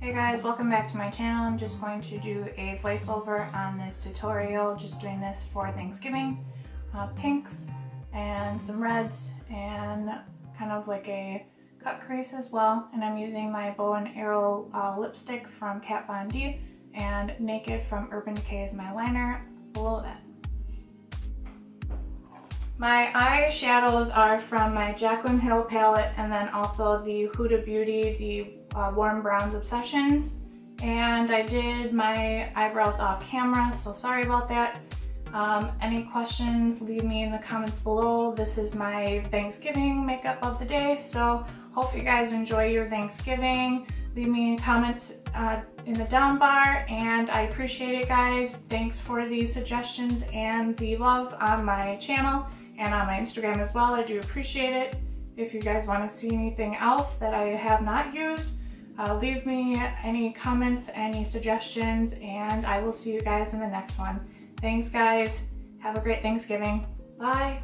Hey guys, welcome back to my channel. I'm just going to do a voiceover on this tutorial, just doing this for Thanksgiving. Pinks and some reds and kind of like a cut crease as well. And I'm using my bow and arrow lipstick from Kat Von D and Naked from Urban Decay as my liner below that. My eyeshadows are from my Jaclyn Hill palette and then also the HudaBeauty, the Warm Browns Obsessions. And I did my eyebrows off camera, so sorry about that. Any questions, leave me in the comments below. This is my Thanksgiving makeup of the day, so hope you guys enjoy your Thanksgiving. Leave me comments in the down bar, and I appreciate it, guys. Thanks for the suggestions and the love on my channel and on my Instagram as well. I do appreciate it. If you guys want to see anything else that I have not used, leave me any comments, any suggestions, and I will see you guys in the next one. Thanks, guys. Have a great Thanksgiving. Bye.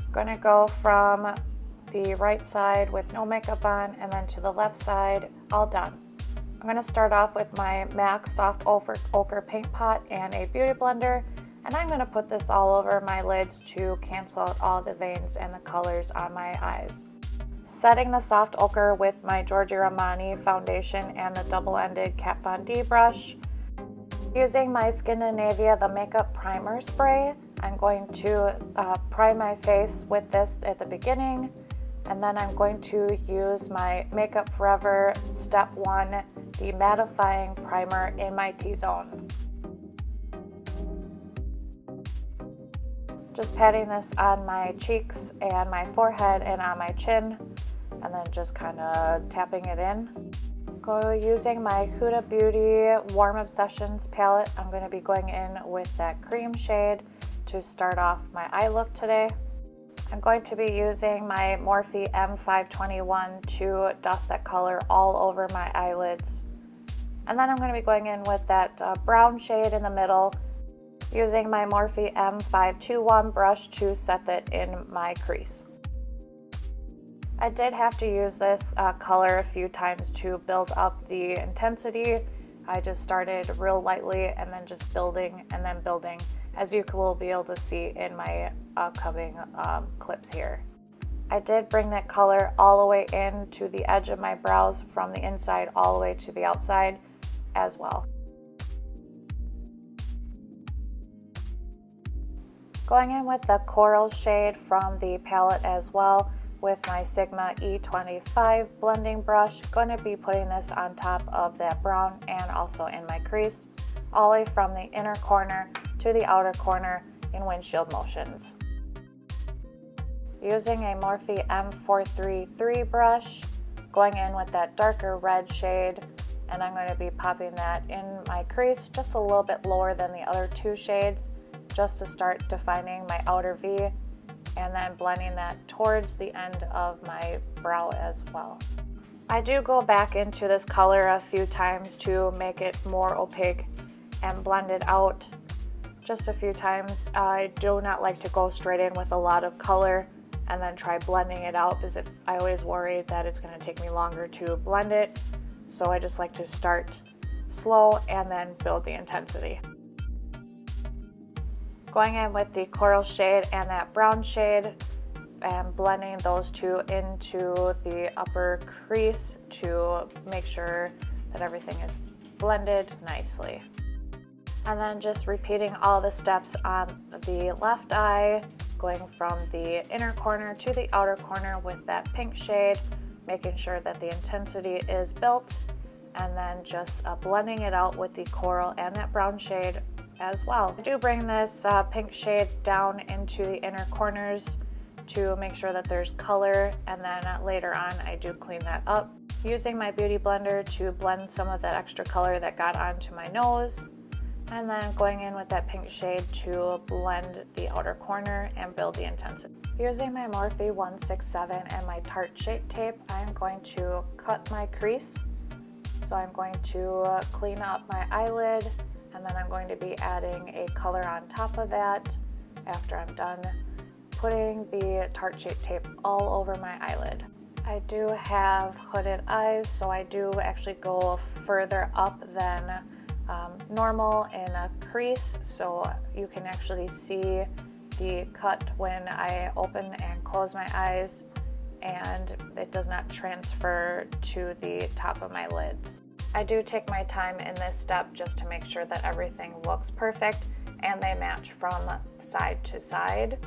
I'm gonna go from the right side with no makeup on and then to the left side, all done. I'm gonna start off with my MAC Soft Ochre Paint Pot and a beauty blender. And I'm going to put this all over my lids to cancel out all the veins and the colors on my eyes. Setting the soft ochre with my Giorgio Armani foundation and the double-ended Kat Von D brush. Using my Skindinavia the makeup primer spray, I'm going to prime my face with this at the beginning. And then I'm going to use my Makeup Forever Step 1 the mattifying primer in my T-zone. Just patting this on my cheeks and my forehead and on my chin, and then just kind of tapping it in. Using my Huda Beauty Warm Obsessions palette, I'm going to be going in with that cream shade to start off my eye look today. I'm going to be using my Morphe M521 to dust that color all over my eyelids. And then I'm going to be going in with that brown shade in the middle, using my Morphe M521 brush to set that in my crease. I did have to use this color a few times to build up the intensity. I just started real lightly and then just building and then building, as you will be able to see in my upcoming clips here. I did bring that color all the way in to the edge of my brows from the inside all the way to the outside as well. Going in with the coral shade from the palette as well with my Sigma E25 blending brush. Going to be putting this on top of that brown and also in my crease, all the way from the inner corner to the outer corner in windshield motions. Using a Morphe M433 brush, going in with that darker red shade, and I'm going to be popping that in my crease just a little bit lower than the other two shades, just to start defining my outer V, and then blending that towards the end of my brow as well. I do go back into this color a few times to make it more opaque and blend it out just a few times. I do not like to go straight in with a lot of color and then try blending it out, because I always worry that it's going to take me longer to blend it. So I just like to start slow and then build the intensity. Going in with the coral shade and that brown shade and blending those two into the upper crease to make sure that everything is blended nicely. And then just repeating all the steps on the left eye, going from the inner corner to the outer corner with that pink shade, making sure that the intensity is built, and then just blending it out with the coral and that brown shade as well. I do bring this pink shade down into the inner corners to make sure that there's color, and then later on I do clean that up. Using my beauty blender to blend some of that extra color that got onto my nose, and then going in with that pink shade to blend the outer corner and build the intensity. Using my Morphe 167 and my Tarte Shape Tape, I'm going to cut my crease. So I'm going to clean up my eyelid, and then I'm going to be adding a color on top of that after I'm done putting the Tarte Shape Tape all over my eyelid. I do have hooded eyes, so I do actually go further up than normal in a crease, so you can actually see the cut when I open and close my eyes, and it does not transfer to the top of my lids. I do take my time in this step just to make sure that everything looks perfect and they match from side to side.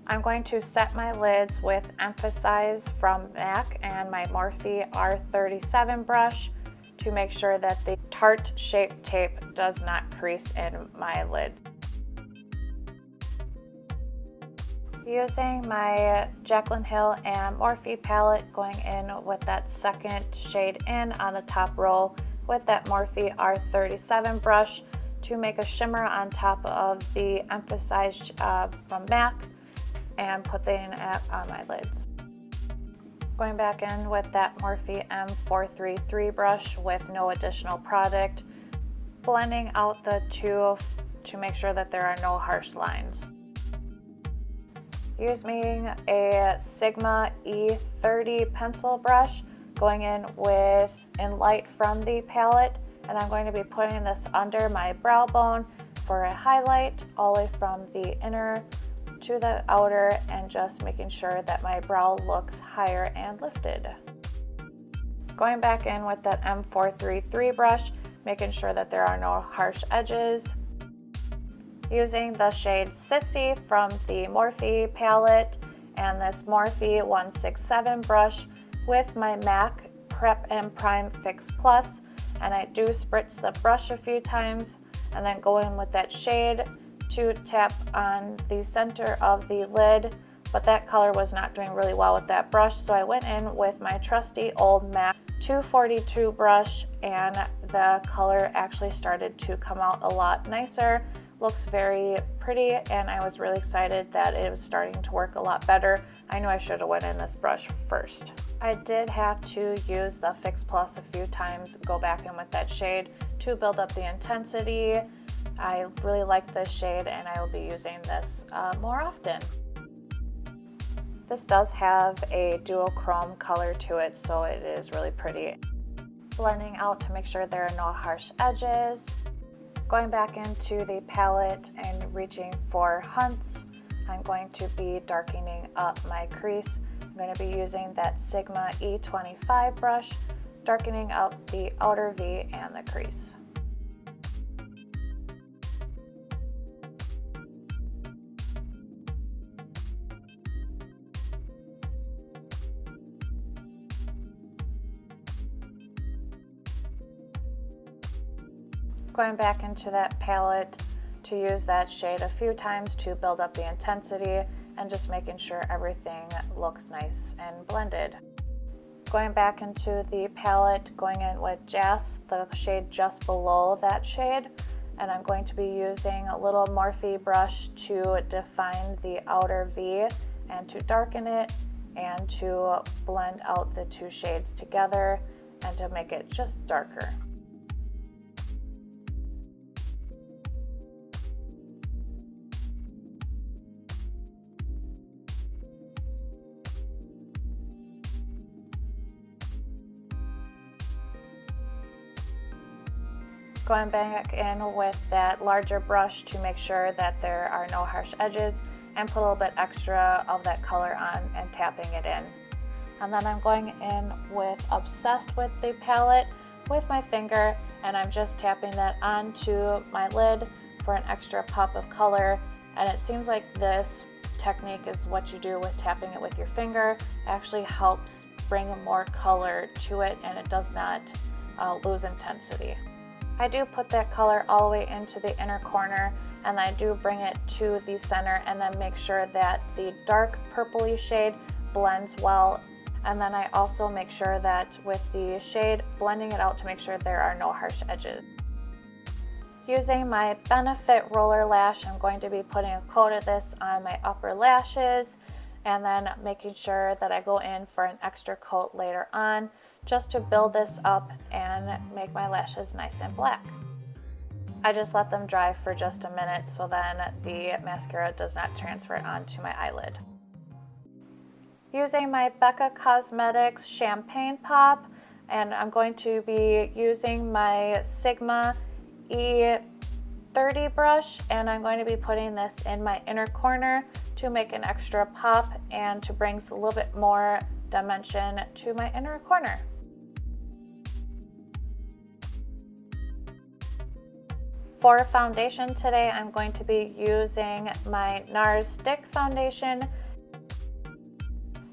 I'm going to set my lids with Emphasize from MAC and my Morphe R37 brush to make sure that the Tarte Shape Tape does not crease in my lids. Using my Jaclyn Hill and Morphe palette, going in with that second shade in on the top row with that Morphe R37 brush to make a shimmer on top of the Emphasize from MAC, and put that on my lids. Going back in with that Morphe M433 brush with no additional product, blending out the two to make sure that there are no harsh lines. Using a Sigma E30 pencil brush, going in with In Light from the palette, and I'm going to be putting this under my brow bone for a highlight all the way from the inner to the outer, and just making sure that my brow looks higher and lifted. Going back in with that M433 brush, making sure that there are no harsh edges. Using the shade Sissy from the Morphe palette and this Morphe 167 brush with my MAC Prep and Prime Fix Plus, and I do spritz the brush a few times and then go in with that shade to tap on the center of the lid, but that color was not doing really well with that brush, so I went in with my trusty old MAC 242 brush, and the color actually started to come out a lot nicer. Looks very pretty, and I was really excited that it was starting to work a lot better. I knew I should have went in this brush first. I did have to use the Fix Plus a few times, go back in with that shade to build up the intensity. I really like this shade, and I will be using this more often. This does have a duochrome color to it, so it is really pretty. Blending out to make sure there are no harsh edges. Going back into the palette and reaching for Hunts, I'm going to be darkening up my crease. I'm going to be using that Sigma E25 brush, darkening up the outer V and the crease. Going back into that palette to use that shade a few times to build up the intensity and just making sure everything looks nice and blended. Going back into the palette, going in with Jas, the shade just below that shade, and I'm going to be using a little Morphe brush to define the outer V and to darken it and to blend out the two shades together and to make it just darker. Going back in with that larger brush to make sure that there are no harsh edges and put a little bit extra of that color on and tapping it in. And then I'm going in with Obsessed with the palette with my finger, and I'm just tapping that onto my lid for an extra pop of color. And it seems like this technique is what you do with tapping it with your finger. It actually helps bring more color to it, and it does not lose intensity. I do put that color all the way into the inner corner, and I do bring it to the center and then make sure that the dark purpley shade blends well. And then I also make sure that with the shade, blending it out to make sure there are no harsh edges. Using my Benefit Roller Lash, I'm going to be putting a coat of this on my upper lashes and then making sure that I go in for an extra coat later on just to build this up and make my lashes nice and black. I just let them dry for just a minute so then the mascara does not transfer onto my eyelid. Using my Becca Cosmetics Champagne Pop, and I'm going to be using my Sigma E30 brush, and I'm going to be putting this in my inner corner to make an extra pop and to bring a little bit more dimension to my inner corner. For foundation today, I'm going to be using my NARS Stick Foundation.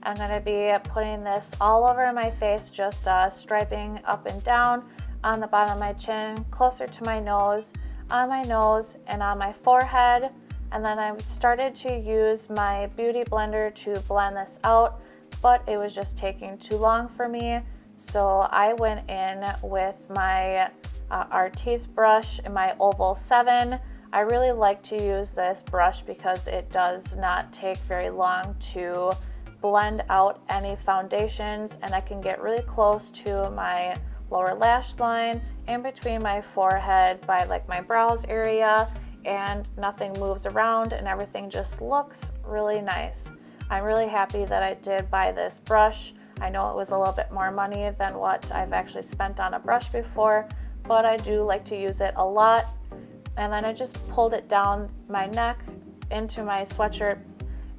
I'm going to be putting this all over my face, just striping up and down on the bottom of my chin, closer to my nose, on my nose, and on my forehead. And then I started to use my beauty blender to blend this out, but it was just taking too long for me. So I went in with my Artis brush in my Oval 7. I really like to use this brush because it does not take very long to blend out any foundations, and I can get really close to my lower lash line, in between my forehead by like my brows area, and nothing moves around and everything just looks really nice. I'm really happy that I did buy this brush. I know it was a little bit more money than what I've actually spent on a brush before, but I do like to use it a lot. And then I just pulled it down my neck into my sweatshirt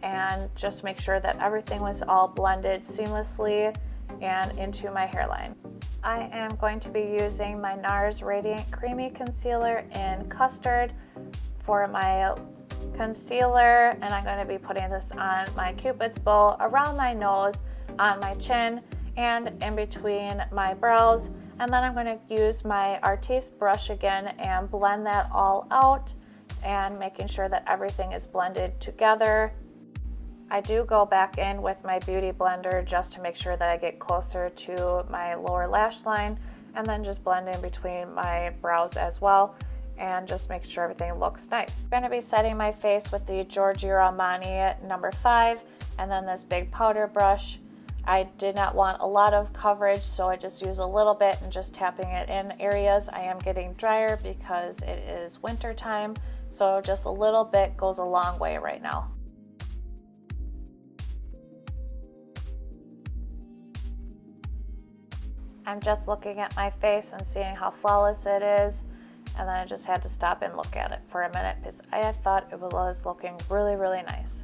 and just make sure that everything was all blended seamlessly and into my hairline. I am going to be using my NARS Radiant Creamy Concealer in Custard for my concealer, and I'm going to be putting this on my Cupid's bow, around my nose, on my chin, and in between my brows. And then I'm going to use my Artis brush again and blend that all out and making sure that everything is blended together. I do go back in with my beauty blender just to make sure that I get closer to my lower lash line, and then just blend in between my brows as well and just make sure everything looks nice. I'm going to be setting my face with the Giorgio Armani number 5 and then this big powder brush. I did not want a lot of coverage, so I just use a little bit and just tapping it in areas. I am getting drier because it is winter time, so just a little bit goes a long way right now. I'm just looking at my face and seeing how flawless it is, and then I just had to stop and look at it for a minute because I thought it was looking really, really nice.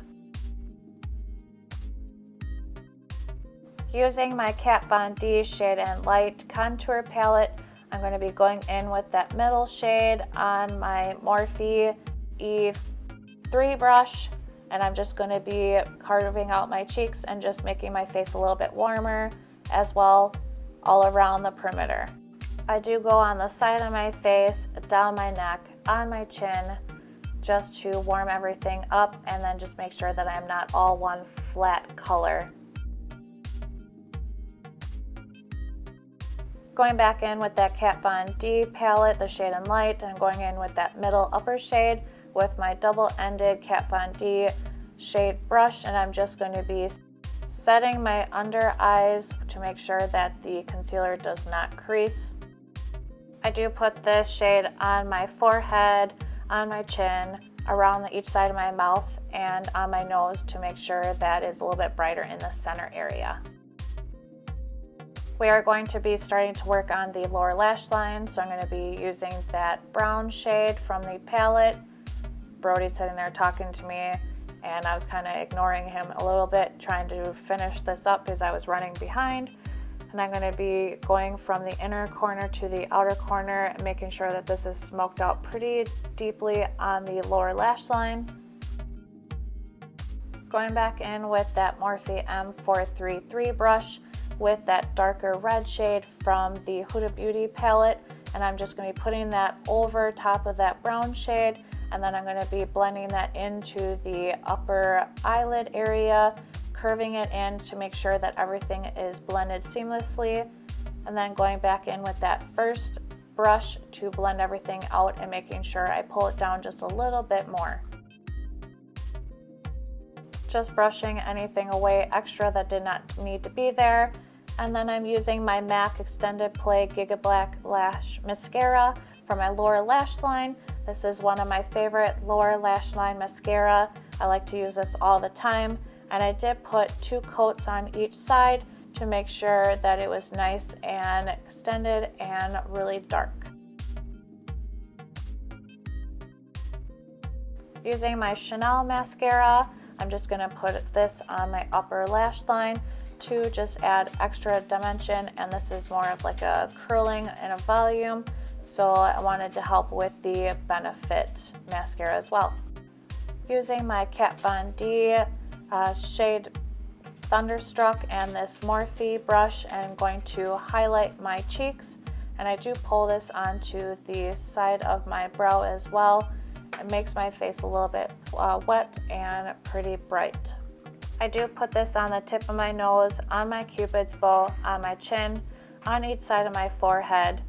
Using my Kat Von D Shade and Light contour palette, I'm going to be going in with that middle shade on my Morphe E3 brush, and I'm just going to be carving out my cheeks and just making my face a little bit warmer as well, all around the perimeter. I do go on the side of my face, down my neck, on my chin, just to warm everything up, and then just make sure that I'm not all one flat color. Going back in with that Kat Von D palette, the Shade and Light, and I'm going in with that middle upper shade with my double-ended Kat Von D shade brush, and I'm just going to be setting my under eyes to make sure that the concealer does not crease. I do put this shade on my forehead, on my chin, around each side of my mouth, and on my nose to make sure that is a little bit brighter in the center area. We are going to be starting to work on the lower lash line, so I'm going to be using that brown shade from the palette. Brody's sitting there talking to me, and I was kind of ignoring him a little bit, trying to finish this up because I was running behind. And I'm going to be going from the inner corner to the outer corner and making sure that this is smoked out pretty deeply on the lower lash line. Going back in with that Morphe M433 brush with that darker red shade from the HudaBeauty palette, and I'm just going to be putting that over top of that brown shade, and then I'm going to be blending that into the upper eyelid area, curving it in to make sure that everything is blended seamlessly, and then going back in with that first brush to blend everything out and making sure I pull it down just a little bit more. just brushing anything away extra that did not need to be there. And then I'm using my MAC Extended Play Giga Black Lash Mascara for my lower lash line. This is one of my favorite lower lash line mascara. I like to use this all the time. And I did put 2 coats on each side to make sure that it was nice and extended and really dark. Using my Chanel mascara, I'm just going to put this on my upper lash line to just add extra dimension, and this is more of like a curling and a volume, so I wanted to help with the Benefit mascara as well. Using my Kat Von D shade Thunderstruck and this Morphe brush, and I'm going to highlight my cheeks, and I do pull this onto the side of my brow as well. It makes my face a little bit wet and pretty bright. I do put this on the tip of my nose, on my cupid's bow, on my chin, on each side of my forehead,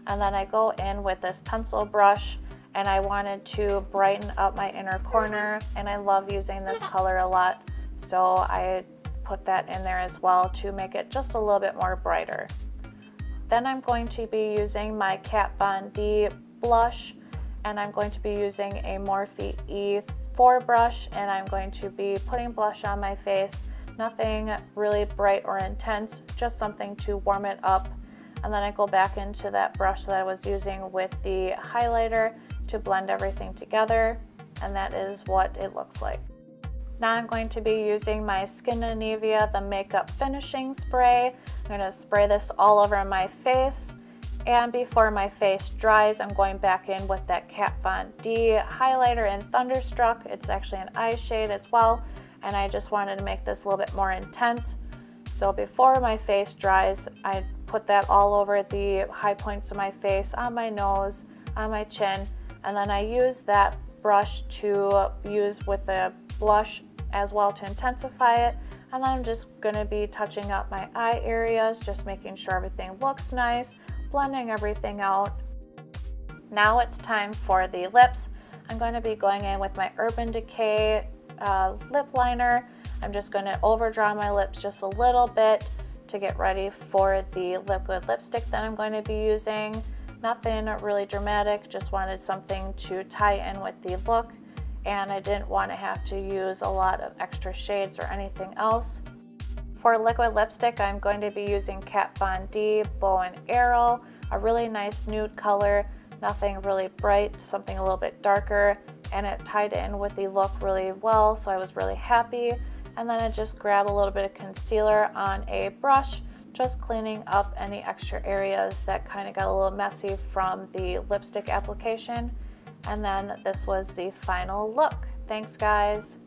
and then I go in with this pencil brush, and I wanted to brighten up my inner corner, and I love using this color a lot, so I put that in there as well to make it just a little bit more brighter. Then I'm going to be using my Kat Von D blush, and I'm going to be using a Morphe E4 brush, and I'm going to be putting blush on my face. Nothing really bright or intense, just something to warm it up. And then I go back into that brush that I was using with the highlighter to blend everything together, and that is what it looks like. Now I'm going to be using my Skindinavia, the Makeup Finishing Spray. I'm going to spray this all over my face, and before my face dries, I'm going back in with that Kat Von D highlighter in Thunderstruck. It's actually an eye shade as well, and I just wanted to make this a little bit more intense. So before my face dries, I put that all over the high points of my face, on my nose, on my chin, and then I use that brush to use with the blush as well to intensify it. And then I'm just going to be touching up my eye areas, just making sure everything looks nice, blending everything out. Now it's time for the lips. I'm going to be going in with my Urban Decay lip liner. I'm just going to overdraw my lips just a little bit to get ready for the liquid lipstick that I'm going to be using. Nothing really dramatic, just wanted something to tie in with the look, and I didn't want to have to use a lot of extra shades or anything else. For liquid lipstick, I'm going to be using Kat Von D Bow and Arrow, a really nice nude color, nothing really bright, something a little bit darker, and it tied in with the look really well, so I was really happy. And then I just grab a little bit of concealer on a brush, just cleaning up any extra areas that kind of got a little messy from the lipstick application. And then this was the final look. Thanks, guys.